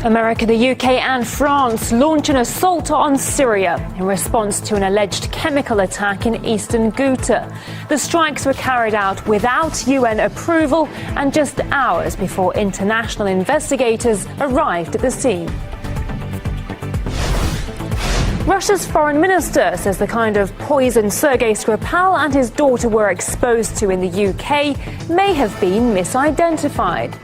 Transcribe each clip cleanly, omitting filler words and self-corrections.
America, the UK and France launch an assault on Syria in response to an alleged chemical attack in eastern Ghouta. The strikes were carried out without UN approval and just hours before international investigators arrived at the scene. Russia's foreign minister says the kind of poison Sergei Skripal and his daughter were exposed to in the UK may have been misidentified.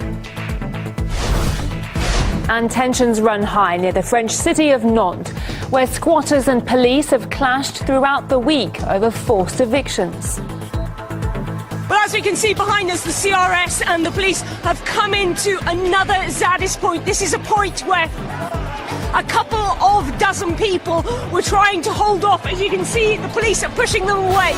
And tensions run high near the French city of Nantes, where squatters and police have clashed throughout the week over forced evictions. Well, as we can see behind us, the CRS and the police have come into another Zadis point. This is a point where a couple of dozen people were trying to hold off. As you can see, the police are pushing them away.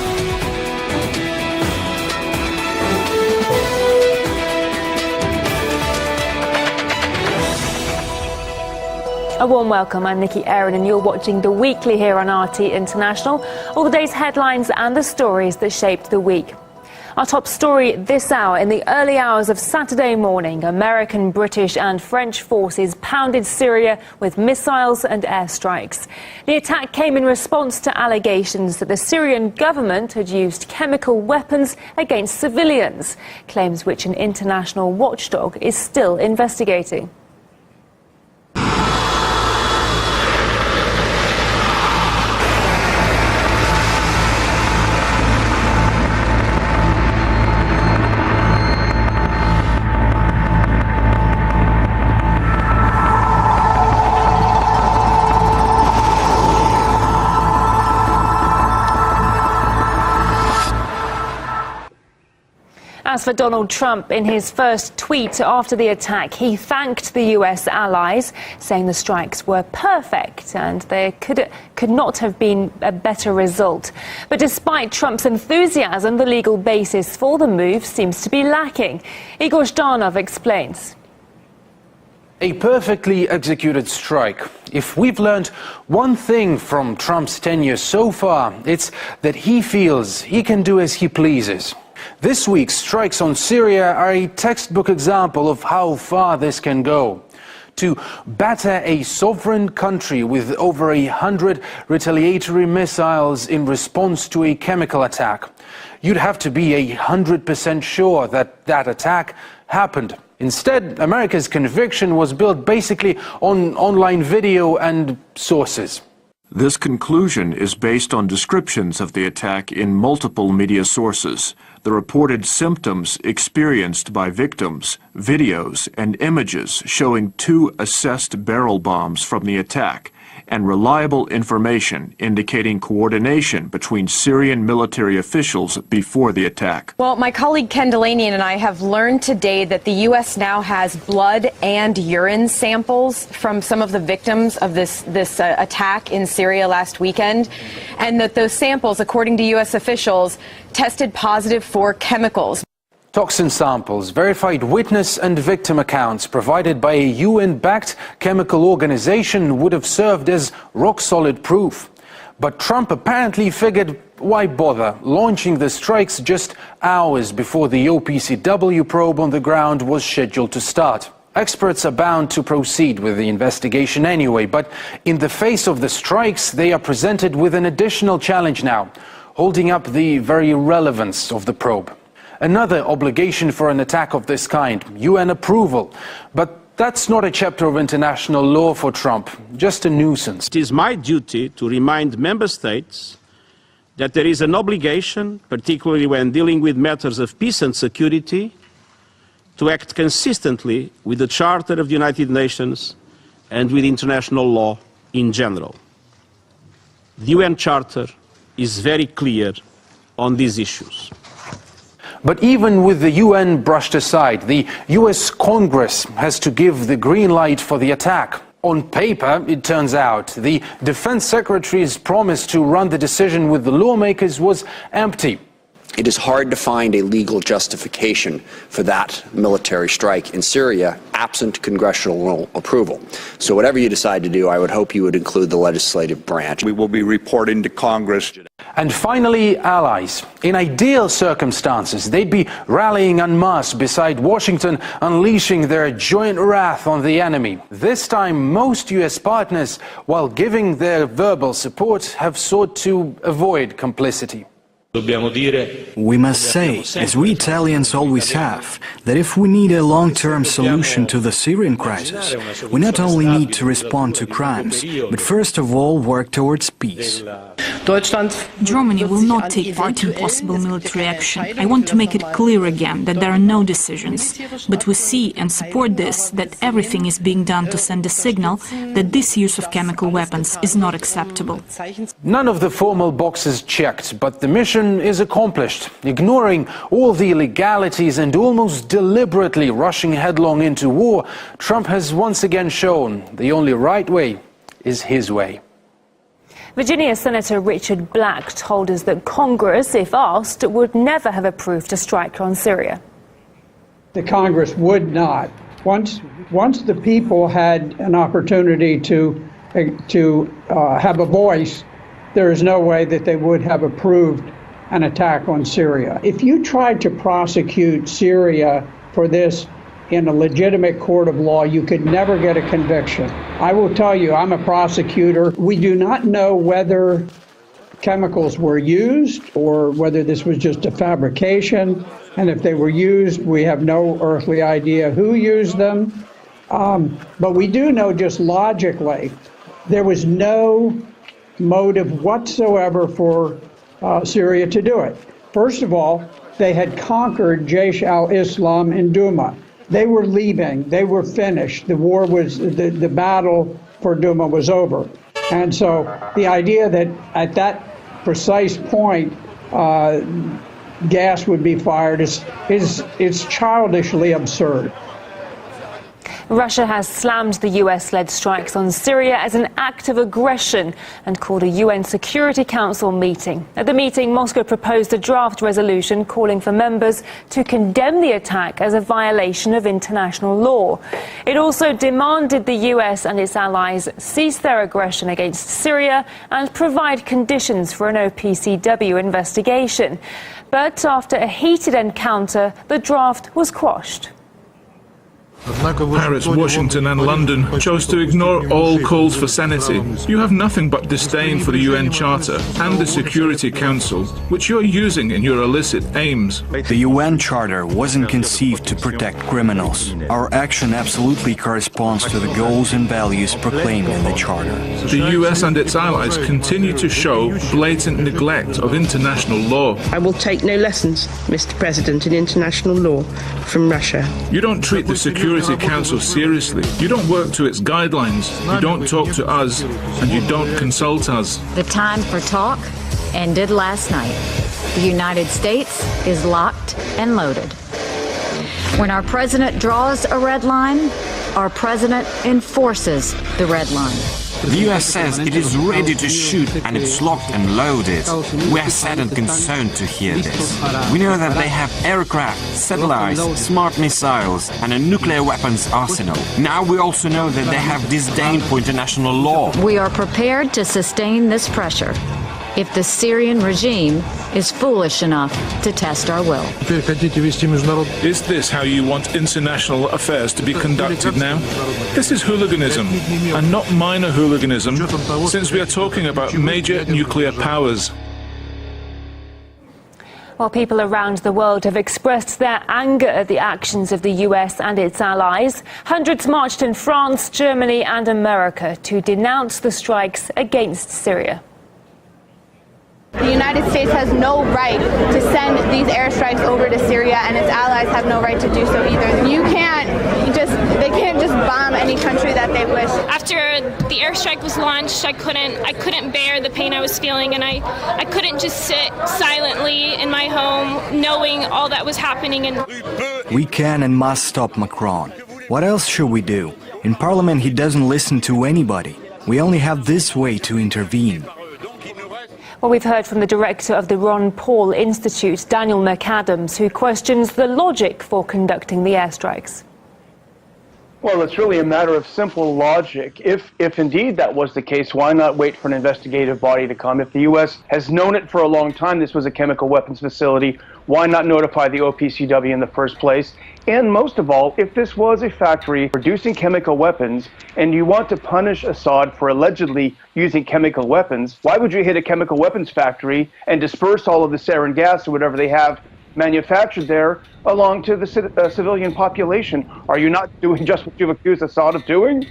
A warm welcome, I'm Nikki Aaron and you're watching The Weekly here on RT International. All the day's headlines and the stories that shaped the week. Our top story this hour: in the early hours of Saturday morning, American, British and French forces pounded Syria with missiles and airstrikes. The attack came in response to allegations that the Syrian government had used chemical weapons against civilians, claims which an international watchdog is still investigating. As for Donald Trump, in his first tweet after the attack, he thanked the US allies, saying the strikes were perfect and there could not have been a better result. But despite Trump's enthusiasm, the legal basis for the move seems to be lacking. Igor Zhdanov explains. A perfectly executed strike. If we've learned one thing from Trump's tenure so far, it's that he feels he can do as he pleases. This week's strikes on Syria are a textbook example of how far this can go. To batter a sovereign country with over 100 retaliatory missiles in response to a chemical attack, you'd have to be 100% sure that that attack happened. Instead, America's conviction was built basically on online video and sources. This conclusion is based on descriptions of the attack in multiple media sources, the reported symptoms experienced by victims, videos and images showing 2 assessed barrel bombs from the attack, and reliable information indicating coordination between Syrian military officials before the attack. Well, my colleague Ken Delaney and I have learned today that the U.S. now has blood and urine samples from some of the victims of this attack in Syria last weekend, and that those samples, according to U.S. officials, tested positive for chemicals. Toxin samples, verified witness and victim accounts provided by a UN-backed chemical organization would have served as rock-solid proof. But Trump apparently figured, why bother launching the strikes just hours before the OPCW probe on the ground was scheduled to start. Experts are bound to proceed with the investigation anyway, but in the face of the strikes, they are presented with an additional challenge now, holding up the very relevance of the probe. Another obligation for an attack of this kind, UN approval. But that's not a chapter of international law for Trump, just a nuisance. It is my duty to remind member states that there is an obligation, particularly when dealing with matters of peace and security, to act consistently with the Charter of the United Nations and with international law in general. The UN Charter is very clear on these issues. But even with the UN brushed aside, the US Congress has to give the green light for the attack. On paper, it turns out, the Defense Secretary's promise to run the decision with the lawmakers was empty. It is hard to find a legal justification for that military strike in Syria absent congressional approval. So whatever you decide to do, I would hope you would include the legislative branch. We will be reporting to Congress. And finally, allies. In ideal circumstances, they'd be rallying en masse beside Washington, unleashing their joint wrath on the enemy. This time, most US partners, while giving their verbal support, have sought to avoid complicity. We must say, as we Italians always have, that if we need a long-term solution to the Syrian crisis, we not only need to respond to crimes, but first of all work towards peace. Germany will not take part in possible military action. I want to make it clear again that there are no decisions. But we see and support this, that everything is being done to send a signal that this use of chemical weapons is not acceptable. None of the formal boxes checked, but the mission is accomplished. Ignoring all the illegalities and almost deliberately rushing headlong into war, Trump has once again shown the only right way is his way. Virginia Senator Richard Black told us that Congress, if asked, would never have approved a strike on Syria. The Congress would not. Once the people had an opportunity to have a voice, there is no way that they would have approved an attack on Syria. If you tried to prosecute Syria for this in a legitimate court of law, you could never get a conviction. I will tell you, I'm a prosecutor. We do not know whether chemicals were used or whether this was just a fabrication. And if they were used, we have no earthly idea who used them. But we do know just logically, there was no motive whatsoever for Syria to do it. First of all, they had conquered Jaish al-Islam in Douma. They were leaving. They were finished. The war was, the battle for Douma was over. And so the idea that at that precise point gas would be fired is childishly absurd. Russia has slammed the US-led strikes on Syria as an act of aggression and called a UN Security Council meeting. At the meeting, Moscow proposed a draft resolution calling for members to condemn the attack as a violation of international law. It also demanded the US and its allies cease their aggression against Syria and provide conditions for an OPCW investigation. But after a heated encounter, the draft was quashed. Paris, Washington and London chose to ignore all calls for sanity. You have nothing but disdain for the UN Charter and the Security Council, which you are using in your illicit aims. The UN Charter wasn't conceived to protect criminals. Our action absolutely corresponds to the goals and values proclaimed in the Charter. The US and its allies continue to show blatant neglect of international law. I will take no lessons, Mr. President, in international law from Russia. You don't treat the Security Council seriously. You don't work to its guidelines. You don't talk to us, and you don't consult us. The time for talk ended last night. The United States is locked and loaded. When our president draws a red line, our president enforces the red line. The US says it is ready to shoot and it's locked and loaded. We are sad and concerned to hear this. We know that they have aircraft, satellites, smart missiles and a nuclear weapons arsenal. Now we also know that they have disdain for international law. We are prepared to sustain this pressure if the Syrian regime is foolish enough to test our will. Is this how you want international affairs to be conducted now? This is hooliganism, and not minor hooliganism, since we are talking about major nuclear powers. While people around the world have expressed their anger at the actions of the US and its allies, hundreds marched in France, Germany and America to denounce the strikes against Syria. The United States has no right to send these airstrikes over to Syria, and its allies have no right to do so either. They can't just bomb any country that they wish. After the airstrike was launched, I couldn't bear the pain I was feeling, and I couldn't just sit silently in my home knowing all that was happening. We can and must stop Macron. What else should we do? In Parliament he doesn't listen to anybody. We only have this way to intervene. Well, we've heard from the director of the Ron Paul Institute, Daniel McAdams, who questions the logic for conducting the airstrikes. Well, it's really a matter of simple logic. If indeed that was the case, why not wait for an investigative body to come? If the U.S. has known it for a long time this was a chemical weapons facility, why not notify the OPCW in the first place? And most of all, if this was a factory producing chemical weapons and you want to punish Assad for allegedly using chemical weapons, why would you hit a chemical weapons factory and disperse all of the sarin gas or whatever they have manufactured there along to the civilian population? Are you not doing just what you've accused Assad of doing?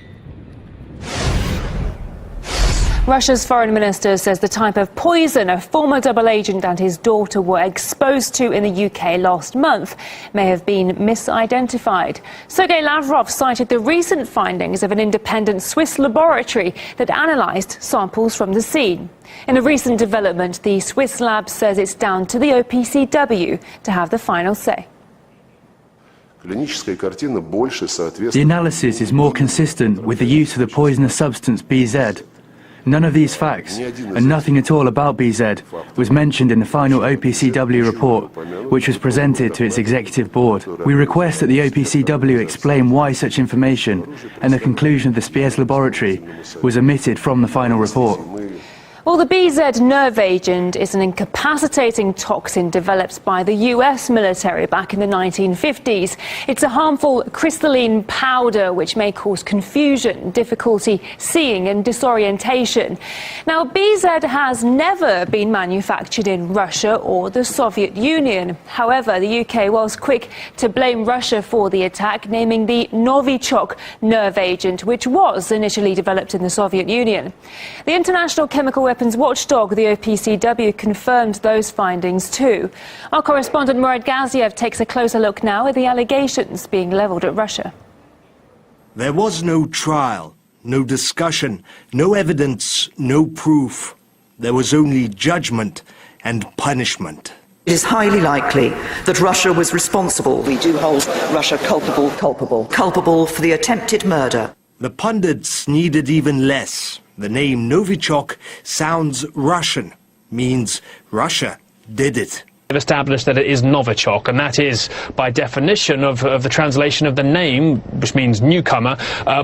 Russia's foreign minister says the type of poison a former double agent and his daughter were exposed to in the UK last month may have been misidentified. Sergei Lavrov cited the recent findings of an independent Swiss laboratory that analysed samples from the scene. In a recent development, the Swiss lab says it's down to the OPCW to have the final say. The analysis is more consistent with the use of the poisonous substance BZ. None of these facts, and nothing at all about BZ, was mentioned in the final OPCW report, which was presented to its executive board. We request that the OPCW explain why such information and the conclusion of the Spies laboratory was omitted from the final report. Well, the BZ nerve agent is an incapacitating toxin developed by the US military back in the 1950s. It's a harmful crystalline powder which may cause confusion, difficulty seeing and disorientation. Now, BZ has never been manufactured in Russia or the Soviet Union. However, the UK was quick to blame Russia for the attack, naming the Novichok nerve agent, which was initially developed in the Soviet Union. The International Chemical Weapons watchdog, the OPCW, confirmed those findings too. Our correspondent Murad Gaziev takes a closer look now at the allegations being levelled at Russia. There was no trial, no discussion, no evidence, no proof. There was only judgment and punishment. It is highly likely that Russia was responsible. We do hold Russia culpable for the attempted murder. The pundits needed even less. The name Novichok sounds Russian, means Russia did it. They've established that it is Novichok, and that is, by definition of the translation of the name, which means newcomer,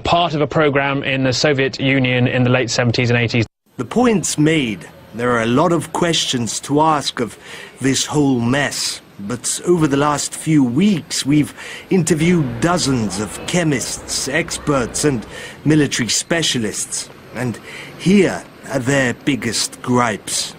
part of a program in the Soviet Union in the late 70s and 80s. The point's made. There are a lot of questions to ask of this whole mess. But over the last few weeks, we've interviewed dozens of chemists, experts and military specialists. And here are their biggest gripes.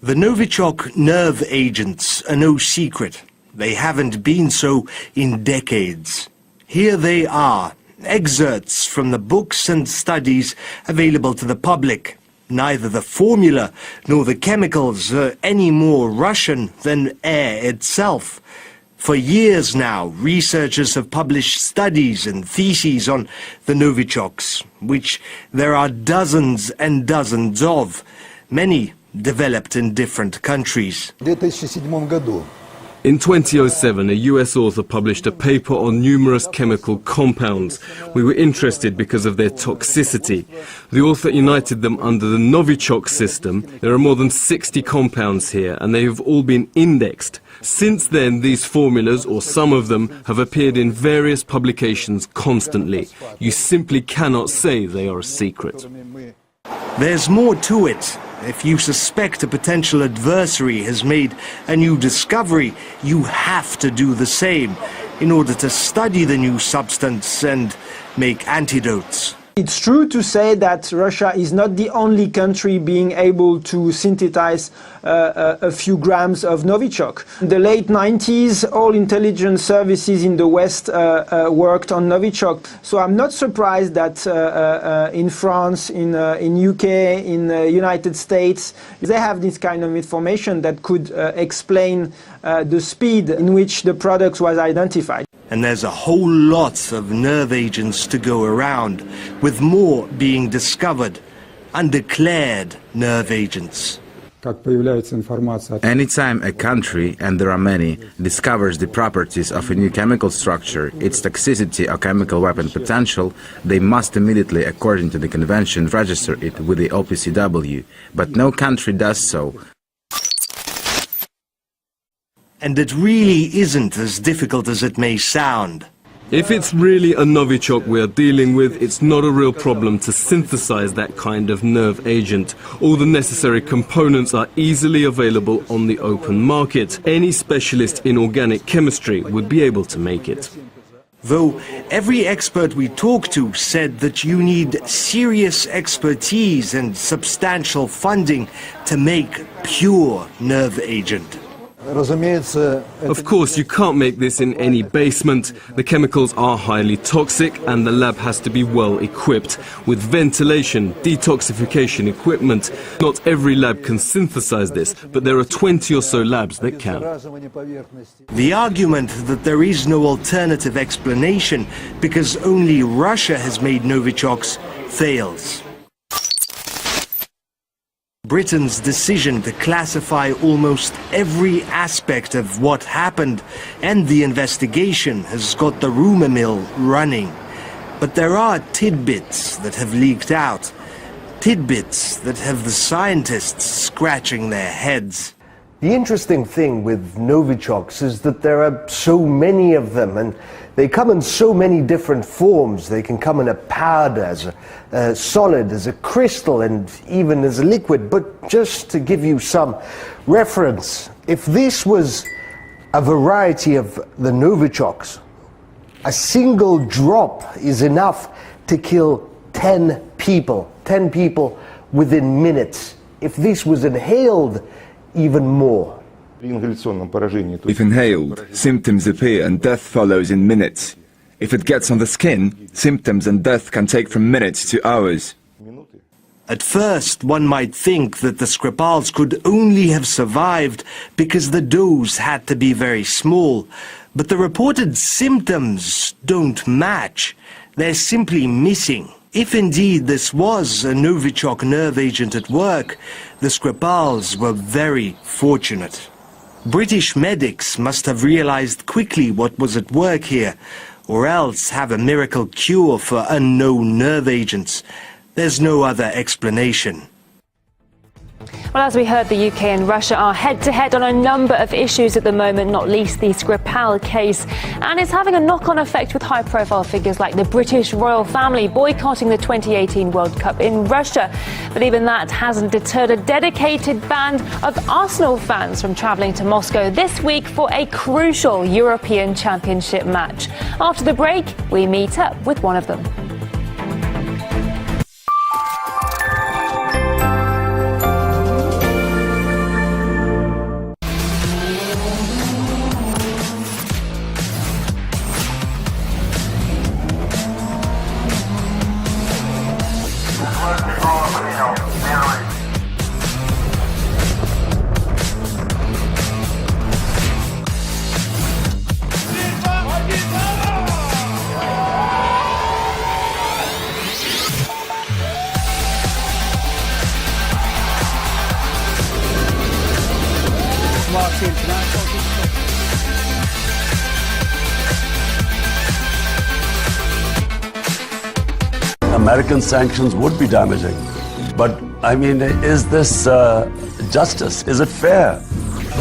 The Novichok nerve agents are no secret. They haven't been so in decades. Here they are, excerpts from the books and studies available to the public. Neither the formula nor the chemicals are any more Russian than air itself. For years now, researchers have published studies and theses on the Novichoks, which there are dozens and dozens of, many developed in different countries. In 2007, a US author published a paper on numerous chemical compounds. We were interested because of their toxicity. The author united them under the Novichok system. There are more than 60 compounds here, and they have all been indexed. Since then, these formulas, or some of them, have appeared in various publications constantly. You simply cannot say they are a secret. There's more to it. If you suspect a potential adversary has made a new discovery, you have to do the same in order to study the new substance and make antidotes. It's true to say that Russia is not the only country being able to synthesize a few grams of Novichok. In the late 90s, all intelligence services in the West worked on Novichok. So I'm not surprised that in France, in UK, in the United States, they have this kind of information that could explain the speed in which the product was identified. And there's a whole lot of nerve agents to go around, with more being discovered, undeclared nerve agents. Anytime a country, and there are many, discovers the properties of a new chemical structure, its toxicity or chemical weapon potential, they must immediately, according to the convention, register it with the OPCW. But no country does so. And it really isn't as difficult as it may sound. If it's really a Novichok we are dealing with, it's not a real problem to synthesize that kind of nerve agent. All the necessary components are easily available on the open market. Any specialist in organic chemistry would be able to make it. Though every expert we talked to said that you need serious expertise and substantial funding to make pure nerve agent. Of course, you can't make this in any basement. The chemicals are highly toxic and the lab has to be well equipped with ventilation, detoxification equipment. Not every lab can synthesize this, but there are 20 or so labs that can. The argument that there is no alternative explanation because only Russia has made Novichoks fails. Britain's decision to classify almost every aspect of what happened and the investigation has got the rumor mill running. But there are tidbits that have leaked out. Tidbits that have the scientists scratching their heads. The interesting thing with Novichoks is that there are so many of them, and they come in so many different forms. They can come in a powder, as a solid, as a crystal, and even as a liquid. But just to give you some reference, if this was a variety of the Novichoks, a single drop is enough to kill 10 people. 10 people within minutes. If this was inhaled, even more. If inhaled, symptoms appear and death follows in minutes. If it gets on the skin, symptoms and death can take from minutes to hours. At first, one might think that the Skripals could only have survived because the dose had to be very small. But the reported symptoms don't match. They're simply missing. If indeed this was a Novichok nerve agent at work, the Skripals were very fortunate. British medics must have realized quickly what was at work here, or else have a miracle cure for unknown nerve agents. There's no other explanation. Well, as we heard, the UK and Russia are head-to-head on a number of issues at the moment, not least the Skripal case. And it's having a knock-on effect with high-profile figures like the British royal family boycotting the 2018 World Cup in Russia. But even that hasn't deterred a dedicated band of Arsenal fans from travelling to Moscow this week for a crucial European Championship match. After the break, we meet up with one of them. American sanctions would be damaging. But, I mean, is this justice? Is it fair?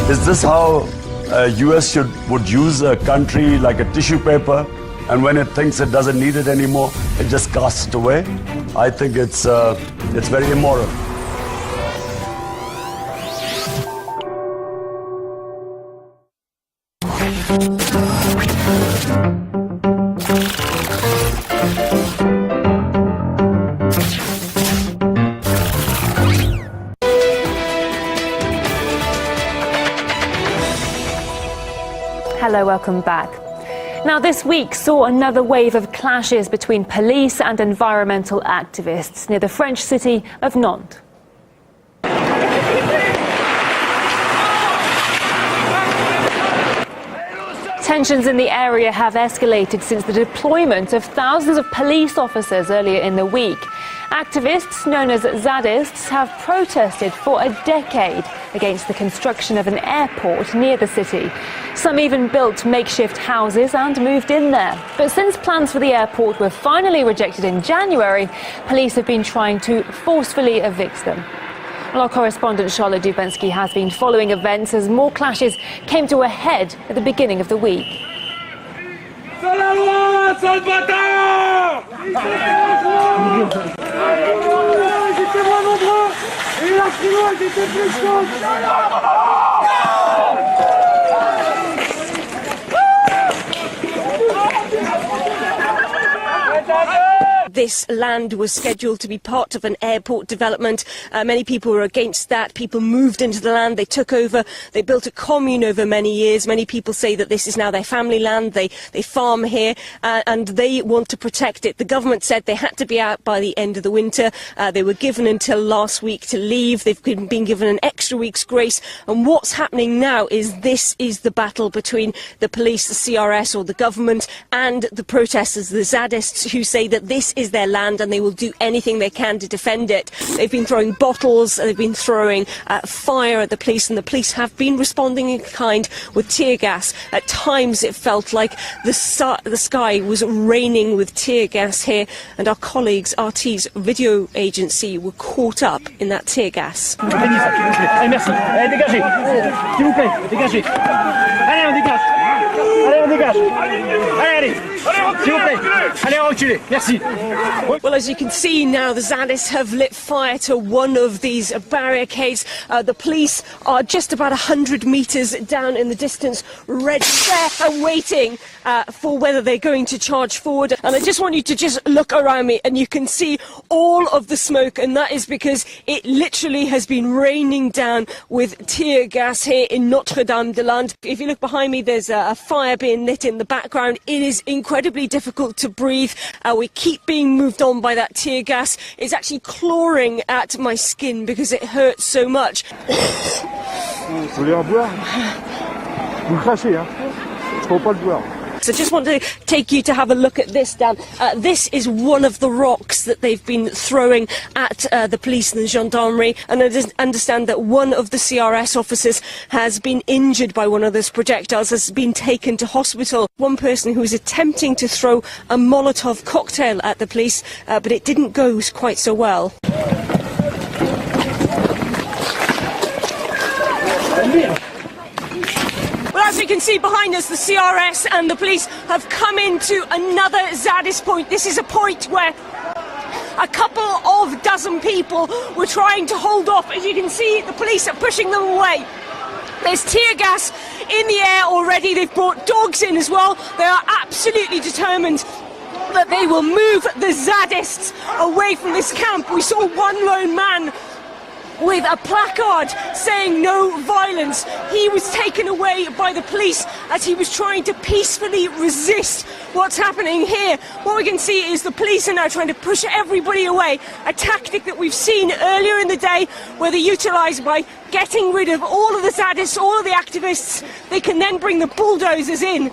Is this how US would use a country like a tissue paper, and when it thinks it doesn't need it anymore, it just casts it away? I think it's very immoral. Hello, welcome back. Now, this week saw another wave of clashes between police and environmental activists near the French city of Nantes. Tensions in the area have escalated since the deployment of thousands of police officers earlier in the week. Activists known as Zaddists have protested for a decade against the construction of an airport near the city. Some even built makeshift houses and moved in there. But since plans for the airport were finally rejected in January, police have been trying to forcefully evict them. Well, our correspondent Charlotte Dubensky has been following events as more clashes came to a head at the beginning of the week. This land was scheduled to be part of an airport development. Many people were against that. People moved into the land, they took over, they built a commune over many years. Many people say that this is now their family land, they farm here, and they want to protect it. The government said they had to be out by the end of the winter. They were given until last week to leave. They've been given an extra week's grace. And what's happening now is this is the battle between the police, the CRS or the government, and the protesters, the Zaddists, who say that this is their land and they will do anything they can to defend it. They've been throwing bottles, they've been throwing fire at the police, and the police have been responding in kind with tear gas. At times it felt like the sky was raining with tear gas here, and our colleagues, RT's video agency, were caught up in that tear gas. Well, as you can see now, the Zaddists have lit fire to one of these barricades. The police are just about 100 metres down in the distance, ready there and waiting for whether they're going to charge forward. And I just want you to just look around me and you can see all of the smoke, and that is because it literally has been raining down with tear gas here in Notre-Dame-des-Landes. If you look behind me, there's a fire being lit in the background. It is incredibly difficult to breathe. We keep being moved on by that tear gas. It's actually clawing at my skin because it hurts so much. So I just want to take you to have a look at this, Dan. This is one of the rocks that they've been throwing at the police and the gendarmerie, and I understand that one of the CRS officers has been injured by one of those projectiles, has been taken to hospital. One person who was attempting to throw a Molotov cocktail at the police, but it didn't go quite so well. As you can see behind us, the CRS and the police have come into another Zaddist point. This is a point where a couple of dozen people were trying to hold off. As you can see, the police are pushing them away. There's tear gas in the air already. They've brought dogs in as well. They are absolutely determined that they will move the Zaddists away from this camp. We saw one lone man with a placard saying no violence. He was taken away by the police as he was trying to peacefully resist what's happening here. What we can see is the police are now trying to push everybody away, a tactic that we've seen earlier in the day where they utilise by getting rid of all of the Zaddists, all of the activists. They can then bring the bulldozers in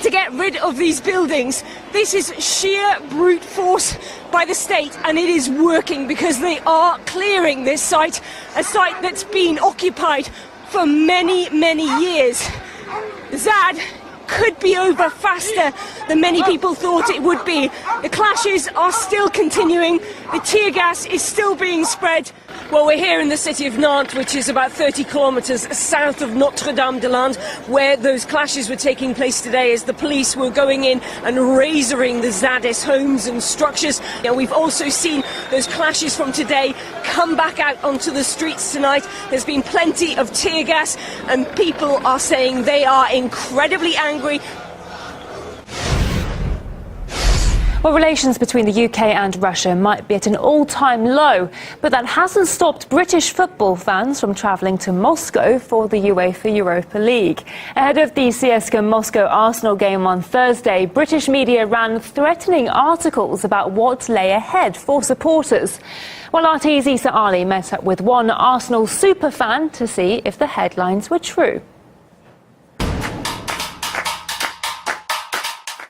to get rid of these buildings. This is sheer brute force by the state, and it is working because they are clearing this site, a site that's been occupied for many, many years. Zad could be over faster than many people thought it would be. The clashes are still continuing. The tear gas is still being spread. Well, we're here in the city of Nantes, which is about 30 kilometres south of Notre-Dame-des-Landes, where those clashes were taking place today as the police were going in and razoring the Zaddist homes and structures. Now, we've also seen those clashes from today come back out onto the streets tonight. There's been plenty of tear gas, and people are saying they are incredibly angry. Well, relations between the UK and Russia might be at an all-time low, but that hasn't stopped British football fans from travelling to Moscow for the UEFA Europa League. Ahead of the CSKA Moscow-Arsenal game on Thursday, British media ran threatening articles about what lay ahead for supporters. Well, RT's Issa Ali met up with one Arsenal superfan to see if the headlines were true.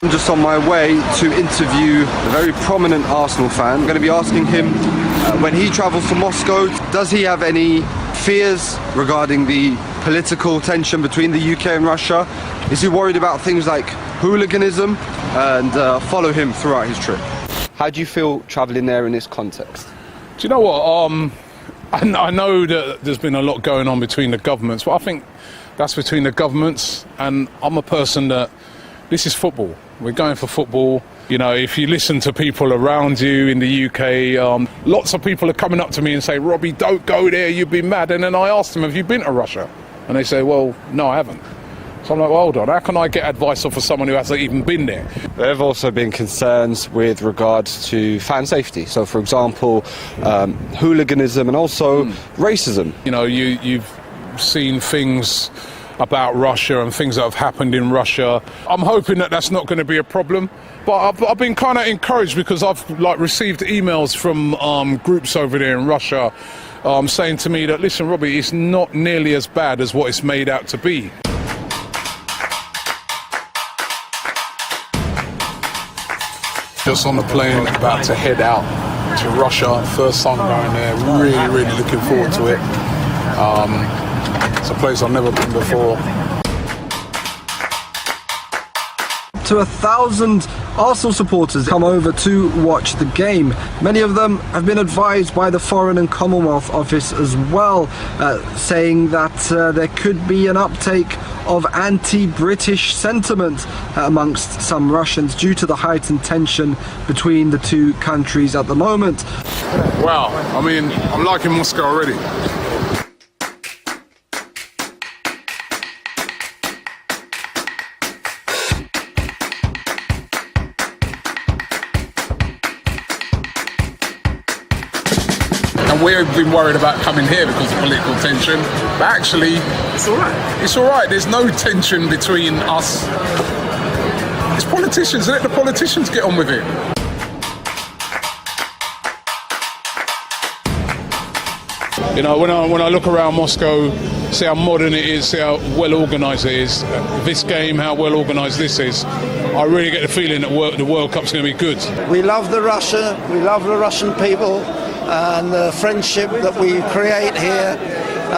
I'm just on my way to interview a very prominent Arsenal fan. I'm going to be asking him, when he travels to Moscow, does he have any fears regarding the political tension between the UK and Russia? Is he worried about things like hooliganism? And follow him throughout his trip. How do you feel travelling there in this context? Do you know what? I know that there's been a lot going on between the governments, but I think that's between the governments, and I'm a person that this is football. We're going for football. You know, if you listen to people around you in the UK, lots of people are coming up to me and say, Robbie, don't go there, you'd be mad. And then I ask them, have you been to Russia? And they say, well, no, I haven't. So I'm like, well, hold on, how can I get advice off of someone who hasn't even been there? There have also been concerns with regards to fan safety. So, for example, hooliganism and also racism. You know, you've seen things about Russia and things that have happened in Russia. I'm hoping that that's not going to be a problem. But I've been kind of encouraged because I've received emails from groups over there in Russia saying to me that, listen, Robbie, it's not nearly as bad as what it's made out to be. Just on the plane, about to head out to Russia. First time going there. Really looking forward to it. It's a place I've never been before. To 1,000 Arsenal supporters come over to watch the game. Many of them have been advised by the Foreign and Commonwealth Office as well, saying that there could be an uptake of anti-British sentiment amongst some Russians due to the heightened tension between the two countries at the moment. Wow, I mean, I'm liking Moscow already. And we've been worried about coming here because of political tension, but actually, it's all right. It's all right. There's no tension between us. It's politicians. Let the politicians get on with it. You know, when I look around Moscow, see how modern it is, see how well organised it is, this game, how well organised this is, I really get the feeling that the World Cup's going to be good. We love the Russian people, and the friendship that we create here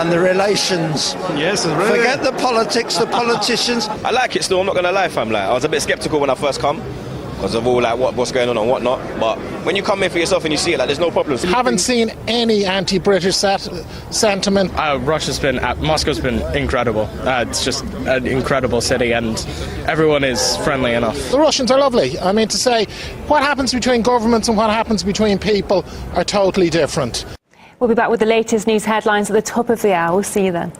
and the relations. Yes, really. Forget the politics, the politicians. I like it still, I'm not going to lie, fam. I was a bit sceptical when I first come because of all what's going on and whatnot, but when you come in for yourself and you see it, there's no problems. Haven't seen any anti-British sentiment. Moscow's been incredible. It's just an incredible city and everyone is friendly enough. The Russians are lovely. I mean, to say what happens between governments and what happens between people are totally different. We'll be back with the latest news headlines at the top of the hour. We'll see you then.